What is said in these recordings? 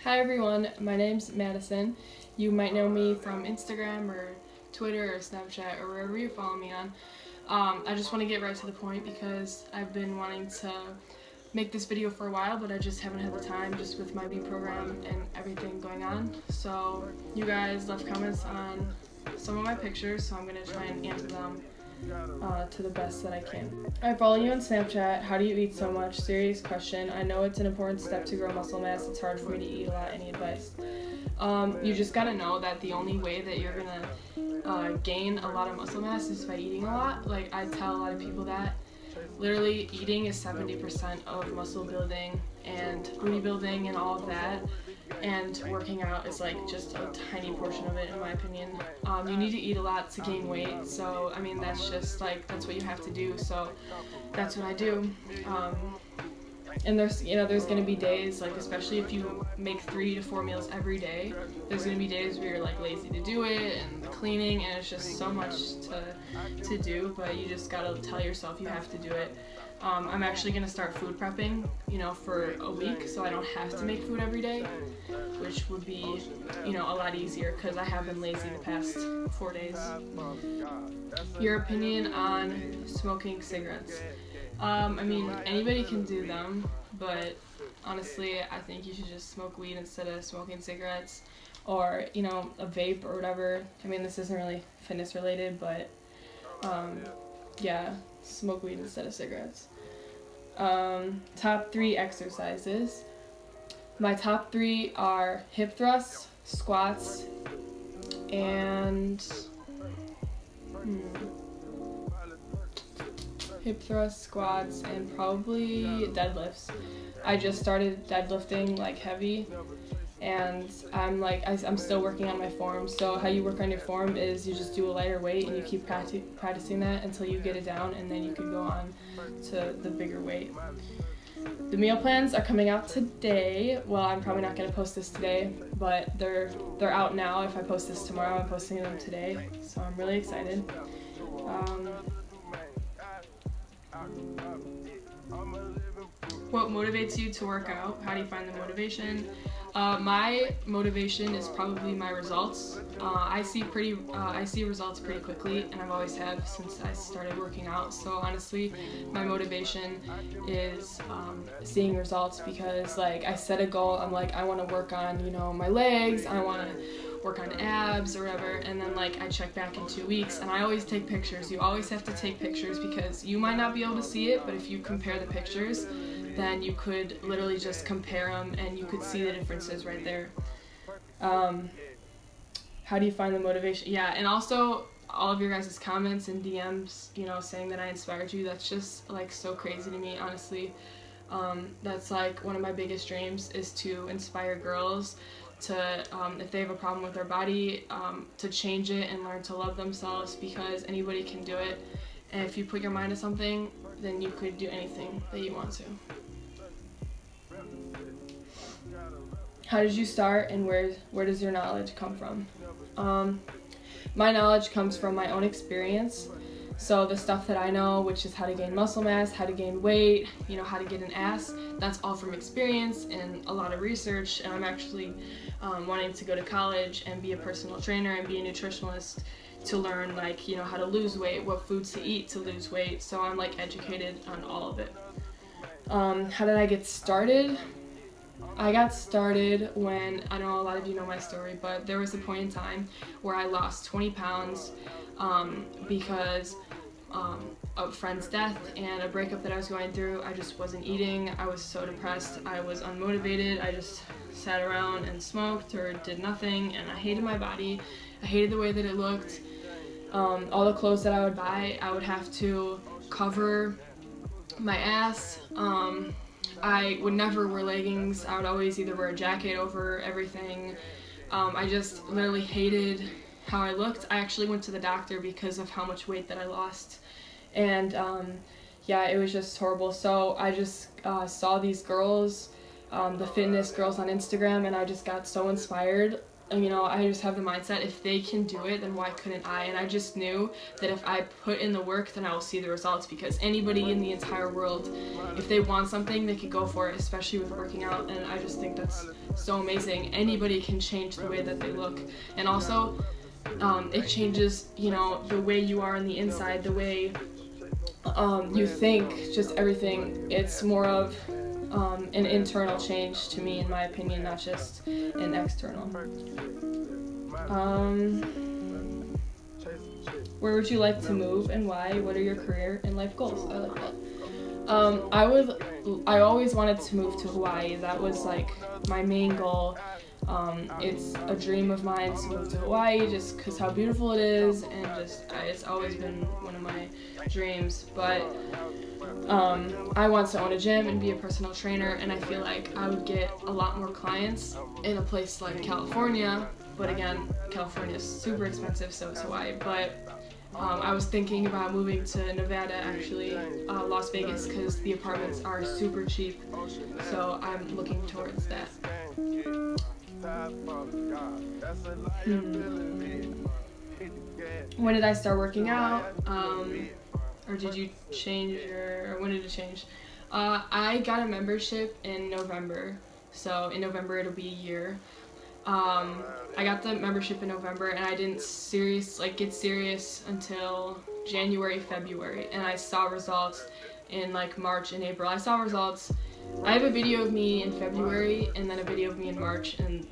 Hi everyone, my name's Madison. You might know me from Instagram or Twitter or Snapchat or wherever you follow me on. I just want to get right to the point because I've been wanting to make this video for a while, but I just haven't had the time just with my B program and everything going on. So you guys left comments on some of my pictures, so I'm going to try and answer them to the best that I can. I follow you on Snapchat. How do you eat so much? Serious question. I know it's an important step to grow muscle mass. It's hard for me to eat a lot. Any advice? You just gotta know that the only way that you're gonna gain a lot of muscle mass is by eating a lot. Like, I tell a lot of people that literally eating is 70% of muscle building and booty building and all of that, and working out is like just a tiny portion of it, in my opinion. You need to eat a lot to gain weight, so I mean that's just like, that's what you have to do, so that's what I do. And there's going to be days, like, especially if you make 3 to 4 meals every day, there's going to be days where you're like lazy to do it, and the cleaning, and it's just so much to do, but you just got to tell yourself you have to do it. I'm actually going to start food prepping, for a week, so I don't have to make food every day, which would be, a lot easier, because I have been lazy the past 4 days. Your opinion on smoking cigarettes? I mean, anybody can do them, but honestly, I think you should just smoke weed instead of smoking cigarettes, or, a vape or whatever. I mean, this isn't really fitness related, but, yeah, smoke weed instead of cigarettes. Top 3 exercises. My top 3 are hip thrusts, squats, and hip thrusts, squats, and probably deadlifts. I just started deadlifting like heavy, and I'm still working on my form. So how you work on your form is you just do a lighter weight and you keep practicing that until you get it down, and then you can go on to the bigger weight. The meal plans are coming out today. Well, I'm probably not going to post this today, but they're out now. If I post this tomorrow, I'm posting them today, so I'm really excited. What motivates you to work out? How do you find the motivation? My motivation is probably my results. I see results pretty quickly, and I've always have since I started working out. So honestly, my motivation is seeing results, because like I set a goal. I'm like, I want to work on my legs. I want to work on abs or whatever, and then like I check back in 2 weeks, and I always take pictures. You always have to take pictures, because you might not be able to see it, but if you compare the pictures, then you could literally just compare them and you could see the differences right there. How do you find the motivation? Yeah, and also all of your guys' comments and DMs, saying that I inspired you, that's just like so crazy to me, honestly. That's like one of my biggest dreams, is to inspire girls to, if they have a problem with their body, to change it and learn to love themselves, because anybody can do it. And if you put your mind to something, then you could do anything that you want to. How did you start, and where does your knowledge come from? My knowledge comes from my own experience. So the stuff that I know, which is how to gain muscle mass, how to gain weight, how to get an ass, that's all from experience and a lot of research. And I'm actually wanting to go to college and be a personal trainer and be a nutritionist to learn how to lose weight, what foods to eat to lose weight. So I'm educated on all of it. How did I get started? I got started when, I know a lot of you know my story, but there was a point in time where I lost 20 pounds because of a friend's death and a breakup that I was going through. I just wasn't eating. I was so depressed. I was unmotivated. I just sat around and smoked or did nothing, and I hated my body. I hated the way that it looked. All the clothes that I would buy, I would have to cover my ass. I would never wear leggings. I would always either wear a jacket over everything. I just literally hated how I looked. I actually went to the doctor because of how much weight that I lost. And yeah, it was just horrible. So I just saw these girls, the fitness girls on Instagram, and I just got so inspired. you know, I just have the mindset, if they can do it, then why couldn't I? And I just knew that if I put in the work, then I will see the results, because anybody in the entire world, if they want something, they can go for it, especially with working out. And I just think that's so amazing. Anybody can change the way that they look. And also, it changes, you know, the way you are on the inside, the way you think, just everything. It's more of an internal change to me, in my opinion, not just an external. Where would you like to move and why? What are your career and life goals? I like that. I always wanted to move to Hawaii. That was like my main goal. It's a dream of mine to move to Hawaii, just because how beautiful it is, and just it's always been one of my dreams. But I want to own a gym and be a personal trainer, and I feel like I would get a lot more clients in a place like California. But again, California is super expensive, so is Hawaii. But I was thinking about moving to Nevada, actually, Las Vegas, because the apartments are super cheap. So I'm looking towards that. When did I start working out? Or did you change or when did it change? I got a membership in November, so in November it'll be a year. I got the membership in November, and I didn't get serious until January, February, and I saw results in like March and April. I saw results. I have a video of me in February and then a video of me in March, and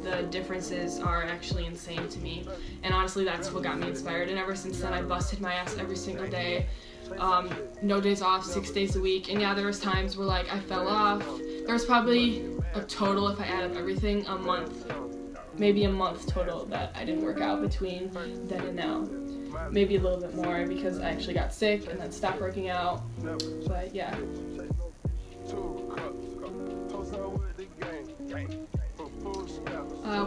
the differences are actually insane to me. And honestly, that's what got me inspired. And ever since then, I busted my ass every single day. No days off, 6 days a week. And yeah, there was times where like I fell off. There was probably a total, if I add up everything, a month. Maybe a month total that I didn't work out between then and now. Maybe a little bit more because I actually got sick and then stopped working out. But yeah.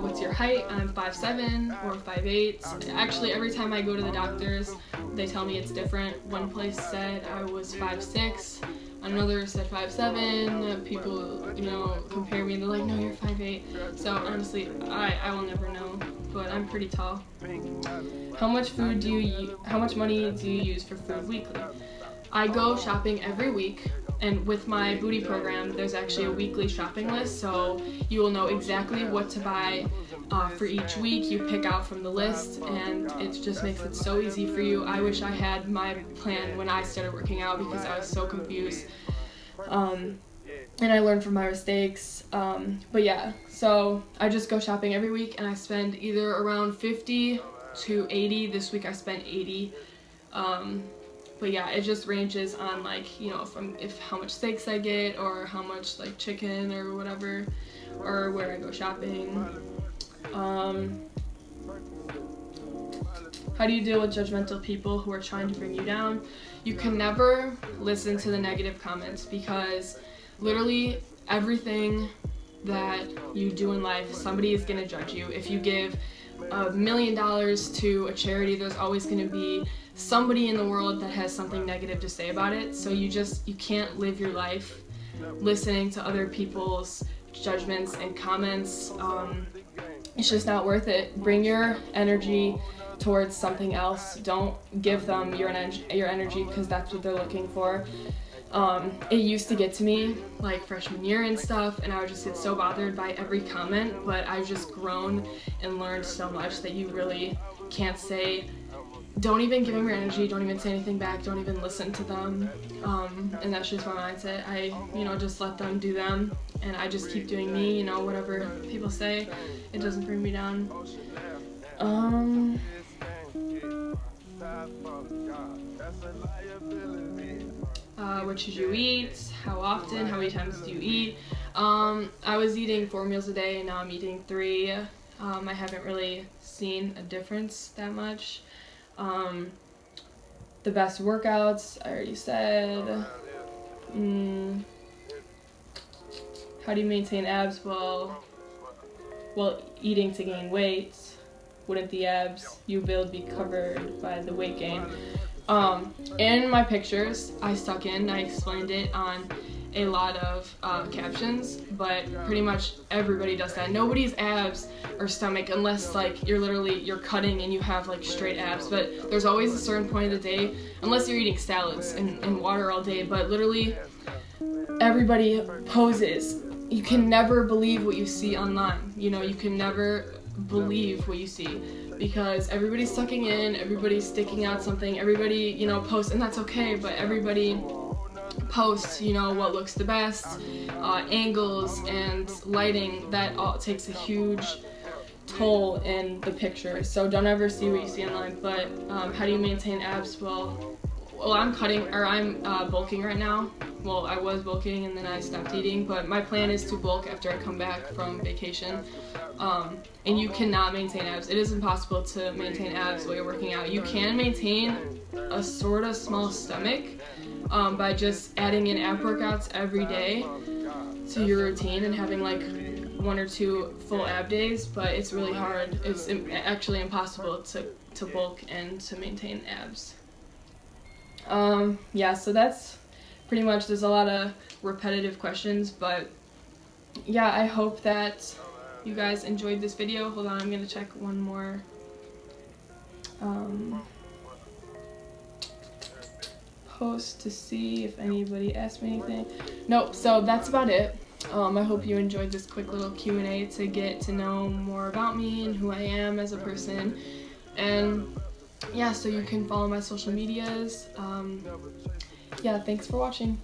What's your height? I'm 5'7" or 5'8". Actually, every time I go to the doctors, they tell me it's different. One place said I was 5'6", another said 5'7". People, you know, compare me and they're like, no, you're 5'8". So honestly, I will never know, but I'm pretty tall. How much money do you use for food weekly? I go shopping every week. And with my booty program, there's actually a weekly shopping list, so you will know exactly what to buy for each week. You pick out from the list, and it just makes it so easy for you. I wish I had my plan when I started working out because I was so confused. And I learned from my mistakes. But yeah, so I just go shopping every week, and I spend either around 50 to 80. This week I spent 80. But yeah, it just ranges on like, you know, from how much steaks I get or how much like chicken or whatever, or where I go shopping. How do you deal with judgmental people who are trying to bring you down? You can never listen to the negative comments, because literally everything that you do in life, somebody is gonna judge you. If you give $1 million to a charity, there's always going to be somebody in the world that has something negative to say about it. So you can't live your life listening to other people's judgments and comments. It's just not worth it. Bring your energy towards something else. Don't give them your energy, because that's what they're looking for. It used to get to me like freshman year and stuff, and I would just get so bothered by every comment, but I've just grown and learned so much that you really can't say, don't even give them your energy, don't even say anything back, don't even listen to them. And that's just my mindset. I, just let them do them, and I just keep doing me, whatever people say, it doesn't bring me down. What should you eat? How often? How many times do you eat? I was eating 4 meals a day, and now I'm eating 3. I haven't really seen a difference that much. The best workouts, I already said. How do you maintain abs? Well, eating to gain weight. Wouldn't the abs you build be covered by the weight gain? In my pictures, I explained it on a lot of captions, but pretty much everybody does that. Nobody's abs or stomach, unless like you're cutting and you have like straight abs, but there's always a certain point of the day, unless you're eating salads and water all day, but literally everybody poses. You can never believe what you see online. You know, you can never believe what you see, because everybody's sucking in, everybody's sticking out something, everybody, you know, posts, and that's okay, but everybody posts, you know, what looks the best, angles and lighting, that all takes a huge toll in the picture. So don't ever see what you see online. But how do you maintain abs? Well, I'm bulking right now. Well, I was bulking and then I stopped eating, but my plan is to bulk after I come back from vacation. And you cannot maintain abs. It is impossible to maintain abs while you're working out. You can maintain a sort of small stomach by just adding in ab workouts every day to your routine and having like 1 or 2 full ab days, but it's really hard. It's actually impossible to bulk and to maintain abs. Yeah, so that's pretty much, there's a lot of repetitive questions, but yeah, I hope that you guys enjoyed this video. Hold on, I'm gonna check one more post to see if anybody asked me anything. Nope, so that's about it. I hope you enjoyed this quick little Q&A to get to know more about me and who I am as a person. And yeah, so you can follow my social medias. Yeah, thanks for watching.